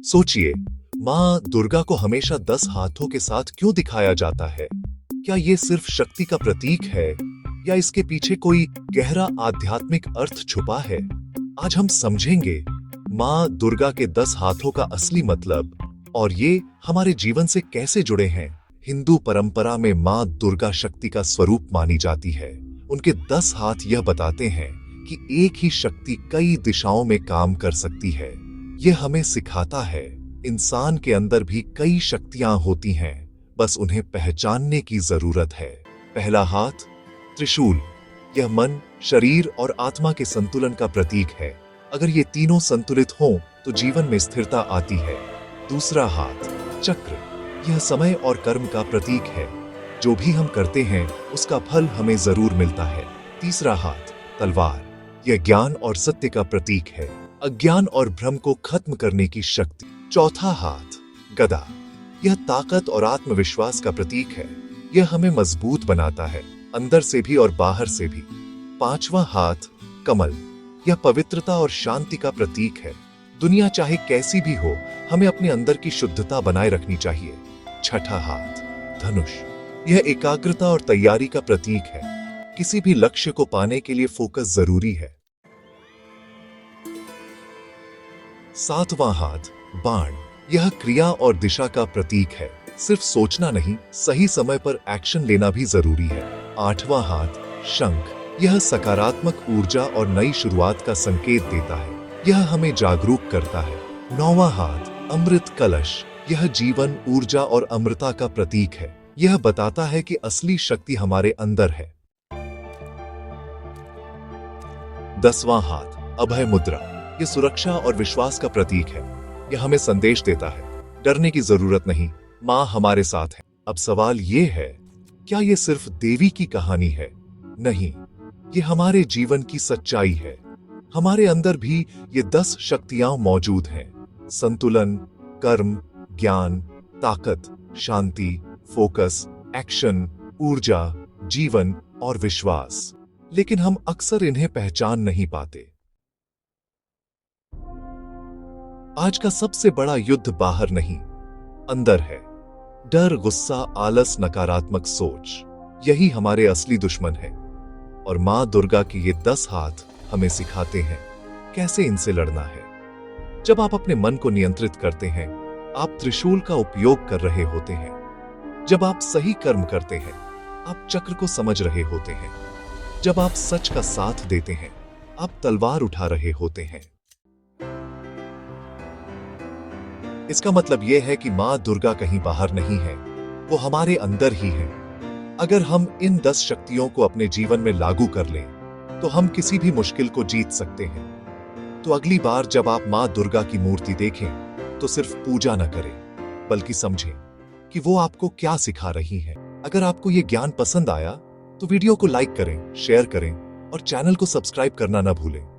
सोचिए, माँ दुर्गा को हमेशा 10 हाथों के साथ क्यों दिखाया जाता है? क्या ये सिर्फ शक्ति का प्रतीक है या इसके पीछे कोई गहरा आध्यात्मिक अर्थ छुपा है? आज हम समझेंगे माँ दुर्गा के 10 हाथों का असली मतलब और ये हमारे जीवन से कैसे जुड़े हैं। हिंदू परंपरा में माँ दुर्गा शक्ति का स्वरूप मानी जाती है। उनके 10 हाथ यह बताते हैं कि एक ही शक्ति कई दिशाओं में काम कर सकती है। यह हमें सिखाता है इंसान के अंदर भी कई शक्तियां होती हैं, बस उन्हें पहचानने की जरूरत है। पहला हाथ त्रिशूल। यह मन, शरीर और आत्मा के संतुलन का प्रतीक है। अगर ये तीनों संतुलित हों तो जीवन में स्थिरता आती है। दूसरा हाथ चक्र। यह समय और कर्म का प्रतीक है। जो भी हम करते हैं उसका फल हमें जरूर मिलता है। तीसरा हाथ तलवार। यह ज्ञान और सत्य का प्रतीक है, अज्ञान और भ्रम को खत्म करने की शक्ति। चौथा हाथ गदा। यह ताकत और आत्मविश्वास का प्रतीक है। यह हमें मजबूत बनाता है, अंदर से भी और बाहर से भी। पांचवा हाथ कमल। यह पवित्रता और शांति का प्रतीक है। दुनिया चाहे कैसी भी हो, हमें अपने अंदर की शुद्धता बनाए रखनी चाहिए। छठा हाथ धनुष। यह एकाग्रता और तैयारी का प्रतीक है। किसी भी लक्ष्य को पाने के लिए फोकस जरूरी है। सातवां हाथ बाण। यह क्रिया और दिशा का प्रतीक है। सिर्फ सोचना नहीं, सही समय पर एक्शन लेना भी जरूरी है। आठवां हाथ शंख। यह सकारात्मक ऊर्जा और नई शुरुआत का संकेत देता है। यह हमें जागरूक करता है। नौवां हाथ अमृत कलश। यह जीवन, ऊर्जा और अमृता का प्रतीक है। यह बताता है कि असली शक्ति हमारे अंदर है। 10वां हाथ अभय मुद्रा। यह सुरक्षा और विश्वास का प्रतीक है। यह हमें संदेश देता है, डरने की जरूरत नहीं, माँ हमारे साथ है। अब सवाल ये है, क्या यह सिर्फ देवी की कहानी है? नहीं, ये हमारे जीवन की सच्चाई है। हमारे अंदर भी ये 10 शक्तियां मौजूद हैं। संतुलन, कर्म, ज्ञान, ताकत, शांति, फोकस, एक्शन, ऊर्जा, जीवन और विश्वास। लेकिन हम अक्सर इन्हें पहचान नहीं पाते। आज का सबसे बड़ा युद्ध बाहर नहीं, अंदर है। डर, गुस्सा, आलस, नकारात्मक सोच, यही हमारे असली दुश्मन है। और मां दुर्गा के ये 10 हाथ हमें सिखाते हैं कैसे इनसे लड़ना है। जब आप अपने मन को नियंत्रित करते हैं, आप त्रिशूल का उपयोग कर रहे होते हैं। जब आप सही कर्म करते हैं, आप चक्र को समझ रहे होते हैं। जब आप सच का साथ देते हैं, आप तलवार उठा रहे होते हैं। इसका मतलब यह है कि मां दुर्गा कहीं बाहर नहीं है, वो हमारे अंदर ही है। अगर हम इन 10 शक्तियों को अपने जीवन में लागू कर लें, तो हम किसी भी मुश्किल को जीत सकते हैं। तो अगली बार जब आप मां दुर्गा की मूर्ति देखें, तो सिर्फ पूजा न करें, बल्कि समझें कि वो आपको क्या सिखा रही है। अगर आपको ये ज्ञान पसंद आया, तो वीडियो को लाइक करें, शेयर करें और चैनल को सब्सक्राइब करना न भूलें।